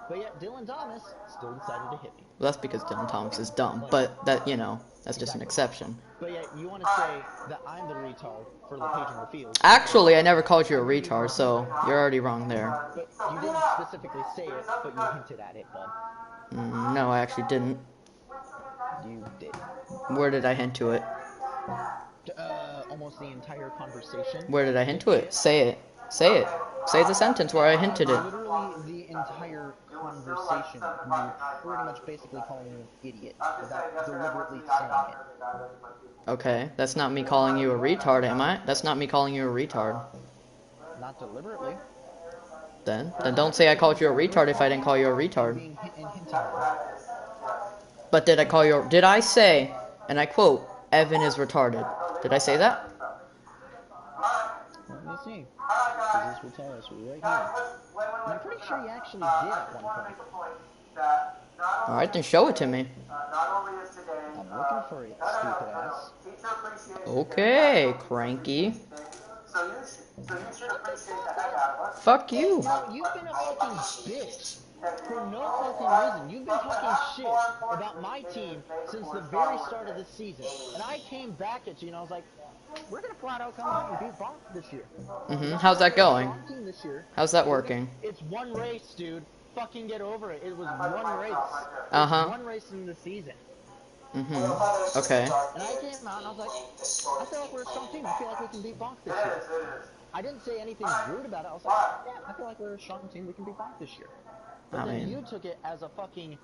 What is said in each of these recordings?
But yet Dylan Thomas still decided to hit me. Well, that's because Dylan Thomas is dumb, but that, that's just an Exactly. exception. But yet you want to say that I'm the retard for the paging the field. Actually, I never called you a retard, so you're already wrong there. But you didn't specifically say it, but you hinted at it, bud. No, I actually didn't. You did. Where did I hint to it? Almost the entire conversation. Where did I hint to it? Dipshit. Say it. Say it. Say the sentence where I hinted it. Literally the entire conversation. You pretty much basically calling me an idiot without deliberately saying it. Okay, that's not me calling you a retard, am I? That's not me calling you a retard. Not deliberately. Then don't say I called you a retard if I didn't call you a retard. But did I say, and I quote, Evan is retarded? Did I say that? Let me see. Because this will tell us right here. And I'm pretty sure you actually did at one point. Alright, then show it to me. I'm looking for it, stupid ass. Okay, cranky. Fuck you. No, you've been a fucking bitch. For no fucking reason. You've been talking shit about my team since the very start of this season. And I came back at you and I was like, we're gonna flat out come out and beat Bonk this year. How's that going? This year. How's that working? It's one race, dude. Fucking get over it. It was one race. One race in the season. Okay. And I came out and I was like, I feel like we're a strong team. I feel like we can beat Bonk this year. I didn't say anything rude about it. I was like, yeah, I feel like we're a strong team. We can beat Bonk this year. But then you took it as a fucking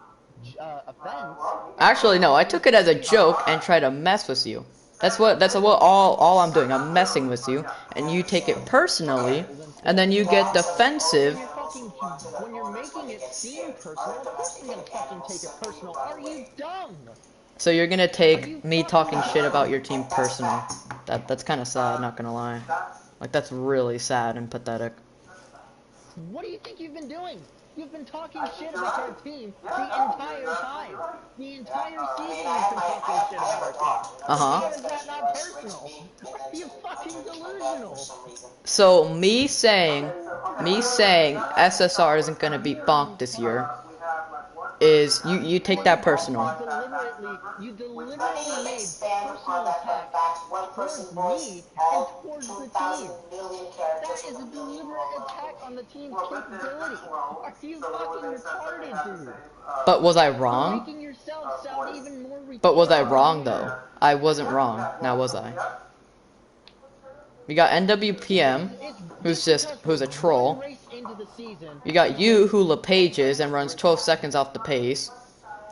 offense. Actually, no. I took it as a joke and tried to mess with you. That's what all I'm doing. I'm messing with you, and you take it personally, and then you get defensive. When you're making it seem personal, of course I'm gonna fucking take it personal. Are you dumb? So you're gonna take me talking shit about your team personal. That's kind of sad, not gonna lie. Like, that's really sad and pathetic. What do you think you've been doing? You've been talking shit about our team the entire time. The entire season you've been talking shit about our team. How is that not personal? Are you fucking delusional? So me saying SSR isn't gonna beat Bonk this year is you take that personal. You deliberately made personal attacks towards me and towards the team. That is a deliberate attack on the team's capability. Are you fucking retarded, dude? But was I wrong? Making yourself sound even more retarded. But was I wrong though? I wasn't wrong. Now was I? We got NWPM, who's a troll. You got you, who LePages and runs 12 seconds off the pace.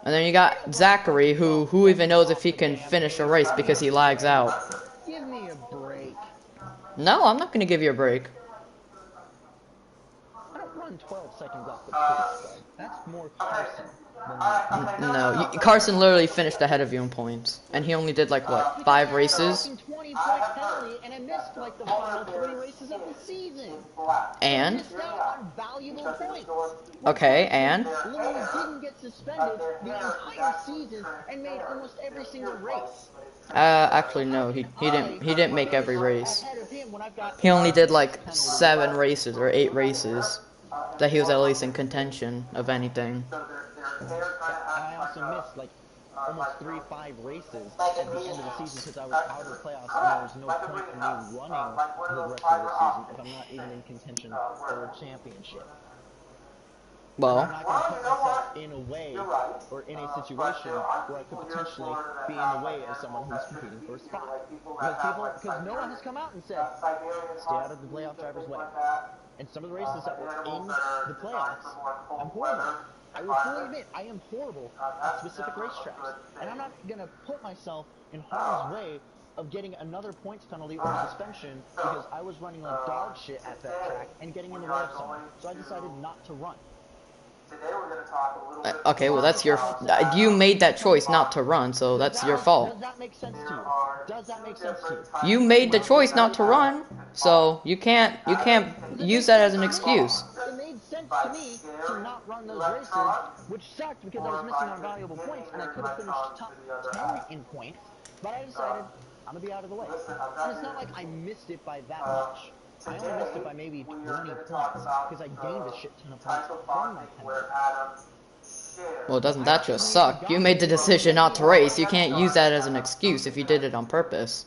And then you got Zachary, who even knows if he can finish a race because he lags out. Give me a break. No, I'm not gonna give you a break. I don't run 12 seconds off the pace, though. That's more Carson than no, Carson literally finished ahead of you in points. And he only did, like, what, 5 races? 20 point penalty, and I missed, like, the final 3 races of the season. And? I missed out on valuable points. Okay, and? Literally didn't get suspended the entire season and made almost every single race. Actually, no, he didn't make every race. He only did, like, 7 races or 8 races that he was at least in contention of anything. I also missed, like, almost 3-5 races at the end of the season because I was out of the playoffs and there was no point in me running the rest of the season if I'm not even in contention for a championship. Well, I'm not going to put myself in a way or in a situation where I could potentially be in the way of someone who's competing for a spot. Because no one has come out and said, stay out of the playoff driver's way. And some of the races that were in the playoffs, I'm horrible. I will fully admit, I am horrible at specific racetracks. And I'm not going to put myself in harm's way of getting another points penalty or suspension because I was running like dog shit at that track and getting in the way of someone. So I decided not to run. Okay, well that's your. You made that choice not to run, so that's your fault. Does that make sense to you? Does that make sense to you? You made the choice not to run, so you can't use that as an excuse. It made sense to me to not run those races, which sucked because I was missing on valuable points and I could have finished top 10 in points, but I decided I'm gonna be out of the way. And it's not like I missed it by that much. I only missed it by maybe 20 points because I gained a shit ton of points from my penalty. Well, doesn't that just suck? You made the decision not to race. You can't use that as an excuse if you did it on purpose.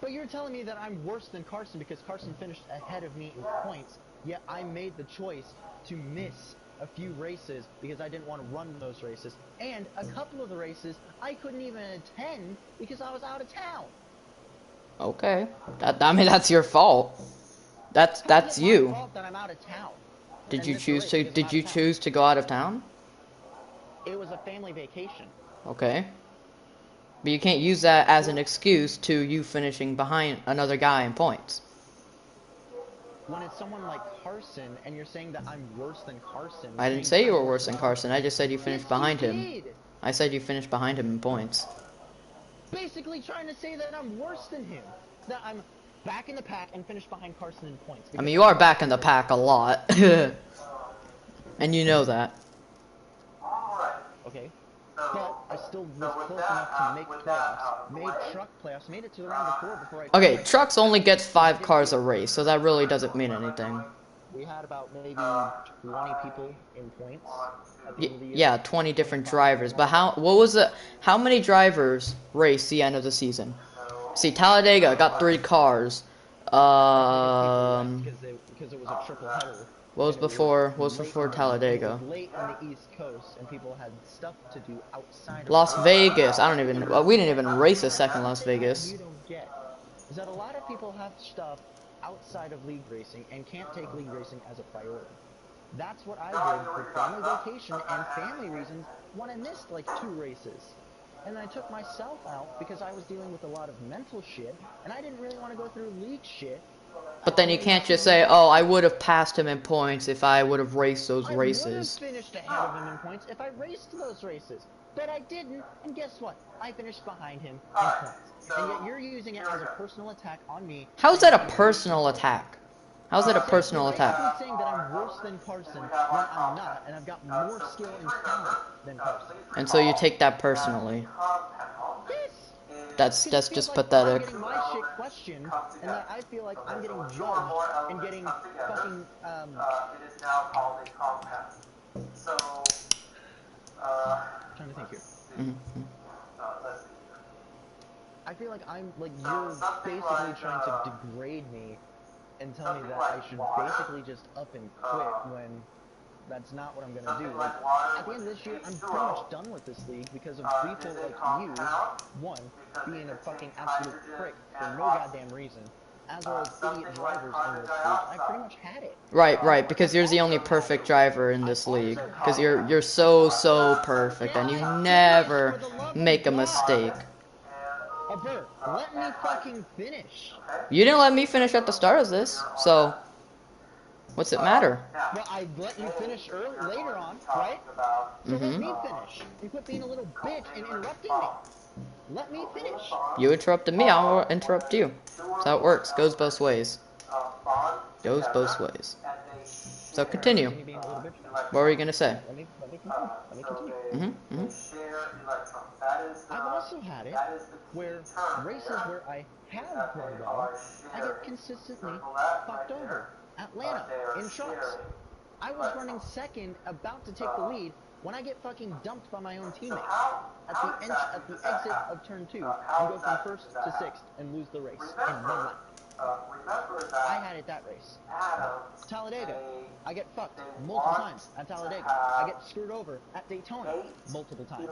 But you're telling me that I'm worse than Carson because Carson finished ahead of me in points, yet I made the choice to miss a few races because I didn't want to run those races. And a couple of the races I couldn't even attend because I was out of town. Okay. I mean, that's your fault. That's you. My fault that I'm out of town. Did you choose to go out of town? It was a family vacation. Okay. But you can't use that as an excuse to you finishing behind another guy in points. When it's someone like Carson, and you're saying that I'm worse than Carson... I didn't say you were worse than Carson, I just said you finished behind him. Did. I said you finished behind him in points. Basically trying to say that I'm worse than him. That I'm back in the pack and finished behind Carson in points. I mean, you are back in the pack a lot. And you know that. Okay. But I still was close enough to make playoffs. Made truck playoffs. Made it to the round of 4 before I... Okay, trucks only gets 5 cars a race, so that really doesn't mean anything. We had about maybe 20 people in points at the end of the year. Yeah, 20 different drivers. But how many drivers raced the end of the season? See, Talladega got 3 cars. Because it was a triple header. What was before Talladega? It was late on the East Coast, and people had stuff to do outside of Las Vegas. I don't even. We didn't even race a second Las Vegas. You don't get is that a lot of people have stuff outside of league racing and can't take league racing as a priority. That's what I did for family vacation and family reasons when I missed like 2 races. And I took myself out because I was dealing with a lot of mental shit, and I didn't really want to go through league shit. But then you can't just say, oh, I would have passed him in points if I would have raced those races. I would have finished ahead of him in points if I raced those races. But I didn't, and guess what? I finished behind him in points. And yet you're using it as a personal attack on me. How's that a personal attack? How's that a personal attack? I'm saying that I'm worse than Carson when I'm not, and I've got more skill and talent than Carson. And so you take that personally. Yes. That's just pathetic. I'm getting my shit questioned, and that I feel like I'm getting judged and getting fucking It is now called a compound. So trying to think here. Mm-hmm. I feel like you're basically trying to degrade me and tell me that I should basically just up and quit when that's not what I'm gonna do. Like, at the end of this year, I'm pretty much done with this league because of people like you, one, being a fucking absolute prick for no goddamn reason, as well as idiot drivers in this league. I pretty much had it. Right, because you're the only perfect driver in this league. Because you're so perfect, and you never make a mistake. Bert, let me fucking finish. You didn't let me finish at the start of this, so what's it matter? Well, I let you finish later on, right? So let me finish. You quit being a little bitch and interrupting me. Let me finish. You interrupted me, I'll interrupt you. That's how it works. Goes both ways. Goes both ways. So continue. What were you gonna say? Let me continue. I've also had it where races where I have run well, I get consistently fucked over. Atlanta, in trucks. I was running second, about to take the lead, when I get fucking dumped by my own teammates. At the exit of turn 2, and go from first to 6th and lose the race in 1 lap. I had it that race. Talladega, I get fucked multiple times at Talladega. I get screwed over at Daytona multiple times.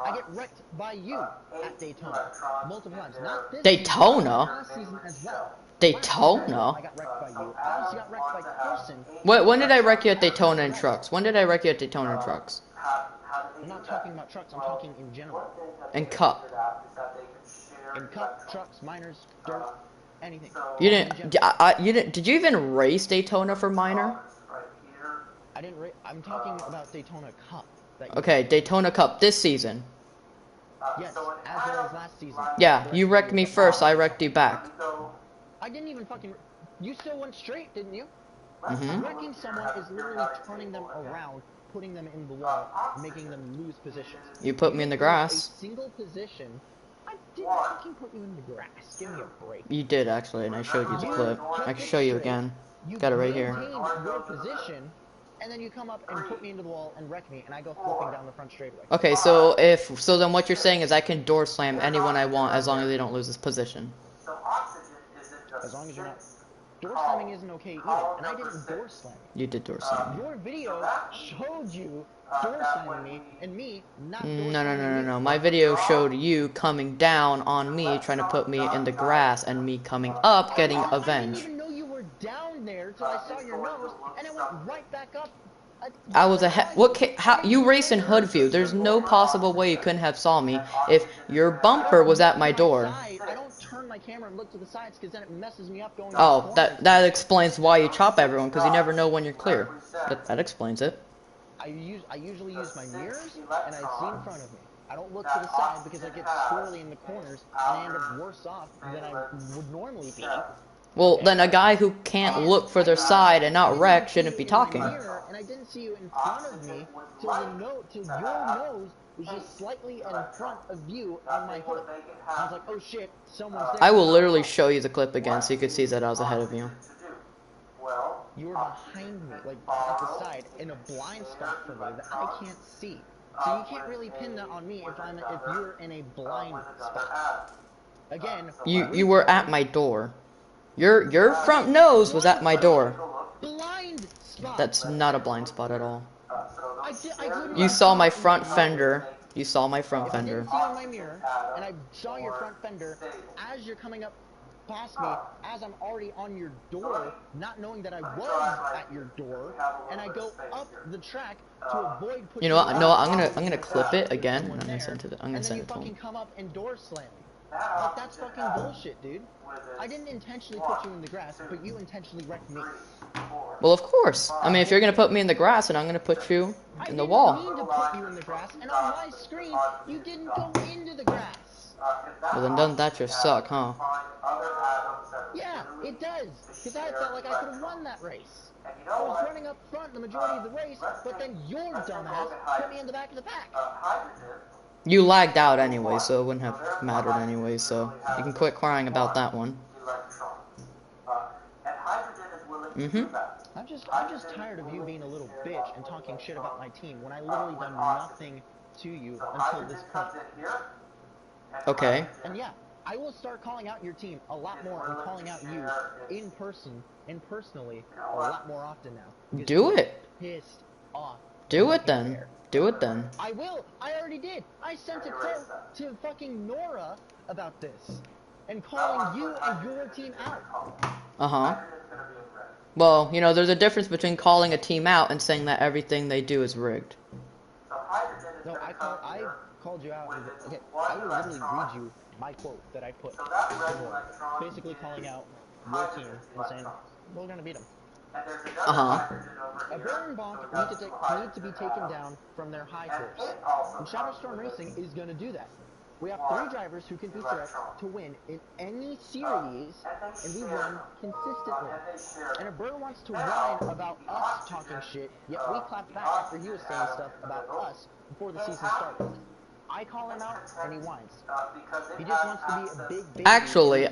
I get wrecked by you at Daytona multiple times. Not this Daytona? season, last season as well. Daytona? I got wrecked by you. I also got wrecked by Carson. When did I wreck you at Daytona in trucks? When did I wreck you at Daytona in trucks? I'm not talking about trucks, I'm talking in general. And Cup. In Cup, trucks, minors, dirt, anything. You didn't. Did you even race Daytona for minor? I didn't. I'm talking about Daytona Cup. Okay, Daytona Cup this season. Yes, as well as last season. Yeah, you wrecked me first. I wrecked you back. I didn't even fucking. You still went straight, didn't you? Mm-hmm. Wrecking someone is literally turning them around, putting them in the wall, making them lose positions. You put me in the grass. A single position I didn't fucking put you in the grass. Give me a break. You did, actually, and I showed you the clip. I can show you again. Got it right here. You maintained your position, and then you come up and put me into the wall and wreck me, and I go flipping down the front straightaway. Okay, so then what you're saying is I can door slam anyone I want as long as they don't lose this position. As long as you're not... Door slamming isn't okay either, and I didn't door slam you. You did door slam me. Your video showed you door slamming me, and me not door slamming No. My video showed you coming down on me, trying to put me in the grass, and me coming up, getting avenged. I didn't even know you were down there till I saw your nose, and it went right back up. I was ahead. How you race in hood view? There's no possible way you couldn't have saw me if your bumper was at my door. I don't turn my camera and look to the sides because then it messes me up going. Oh, that explains why you chop everyone, because you never know when you're clear. That explains it. I usually use my mirrors and I see in front of me. I don't look to the side because I get squirrely in the corners and I end up worse off than I would normally be. Well, then a guy who can't look for their side and not wreck shouldn't be talking. And I didn't see you in front of me till your nose was just slightly in front of you on my hood. I was like, oh shit, someone's there. I will literally show you the clip again so you can see that I was ahead of you. You were behind me, like at the side, in a blind spot for me that I can't see. So you can't really pin that on me if you're in a blind spot. Again, you were at my door. Your front nose was at my door. Blind spot. That's not a blind spot at all. You saw my front fender. You saw my front fender. I didn't see you in my mirror, and I saw your front fender as you're coming up past me, as I'm already on your door, not knowing that I was at your door, and I go up the track to avoid pushing. You know what? No, I'm gonna clip it again, and I'm gonna send it to and then him. you fucking come up and door slam me. Like, that's fucking bullshit, dude. I didn't intentionally put you in the grass, but you intentionally wrecked me. Well, of course. I mean, if you're gonna put me in the grass, then I'm gonna put you in the wall. I didn't mean to put you in the grass, and on my screen, you didn't go into the grass. Well, then doesn't that just suck, huh? Yeah, it does. Because I felt like I could have won that race. I was running up front the majority of the race, but then your dumbass put me in the back of the pack. You lagged out anyway, so it wouldn't have mattered anyway, so you can quit crying about that one. I'm just tired of you being a little bitch and talking shit about my team when I literally done nothing to you until this point. Okay. And yeah, I will start calling out your team a lot more and calling out you in person and personally a lot more often now. Do it. Pissed off. Do it then. Do it then. I will. I already did. I sent a quote to fucking Nora about this and calling you and your team out. Uh-huh. Well, you know, there's a difference between calling a team out and saying that everything they do is rigged. No, I called you out. Okay, I will literally read you my quote that I put before, basically calling out your team and saying, we're going to beat them. Uh-huh. A Burn Bonk need to be taken down from their high horse. And Shadowstorm Racing is going to do that. We have 3 drivers who can be threats to win in any series, and we run consistently. And a Burn wants to whine about us talking shit, yet we clapped back after he was saying stuff about us before the season started. I call him out, and he whines. He just wants to be a big baby. Actually,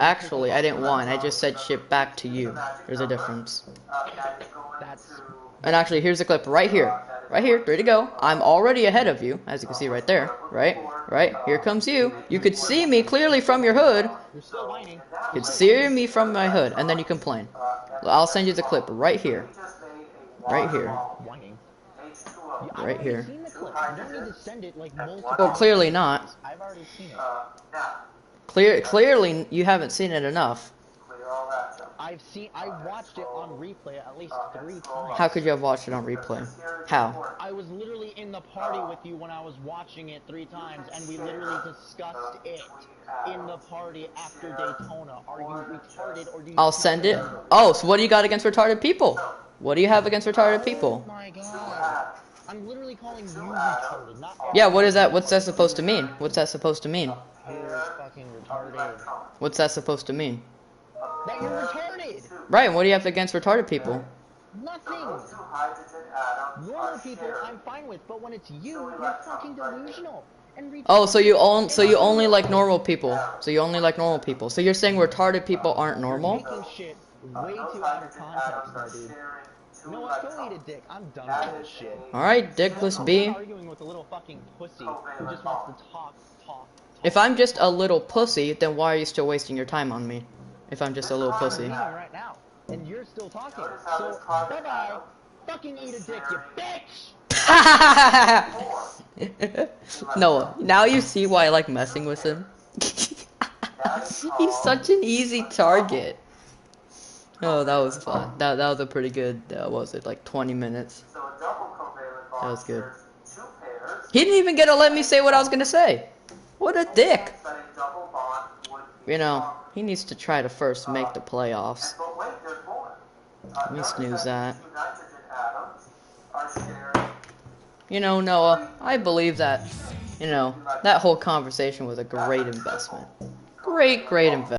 I didn't whine. I just said shit back to you. There's a difference. And actually, here's the clip right here. Right here, ready to go. I'm already ahead of you, as you can see right there. Right? Here comes you. You could see me clearly from your hood. You're still whining. You could see me from my hood, and then you complain. I'll send you the clip right here. Right here. Whining. Right here. You don't need to send it like multiple Well, clearly not. I've already seen it. Clearly, you haven't seen it enough. I watched it on replay at least 3 times. How could you have watched it on replay? How? I was literally in the party with you when I was watching it 3 times, and we literally discussed it in the party after Daytona. Are you retarded or do you... I'll send it. Oh, so what do you got against retarded people? What do you have against retarded people? Oh my god. I'm literally calling you retarded, not... Yeah, what is that? What's that supposed to mean? What's that supposed to mean? You're fucking retarded. What's that supposed to mean? That you're retarded! Right, and what do you have against retarded people? Nothing! Normal people I'm fine with, but when it's you, you're fucking delusional. and retarded. Oh, so you only like normal people. So you only like normal people. So you're saying retarded people aren't normal? You're taking shit way too out of context, my dude. You know what? Go eat a dick. I'm done with this shit. Alright, dickless B. I'm arguing with a little fucking pussy who just wants to talk. If I'm just a little pussy, then why are you still wasting your time on me? If I'm just a little pussy. I'm leaving right now, and you're still talking. So, bye-bye. Fucking eat a dick, you bitch! Noah, now you see why I like messing with him? He's such an easy target. Oh, that was fun. That was a pretty good, what was it, like 20 minutes? That was good. He didn't even get to let me say what I was gonna say. What a dick. You know, he needs to try to first make the playoffs. Let me snooze that. You know, Noah, I believe that, you know, that whole conversation was a great investment. Great investment.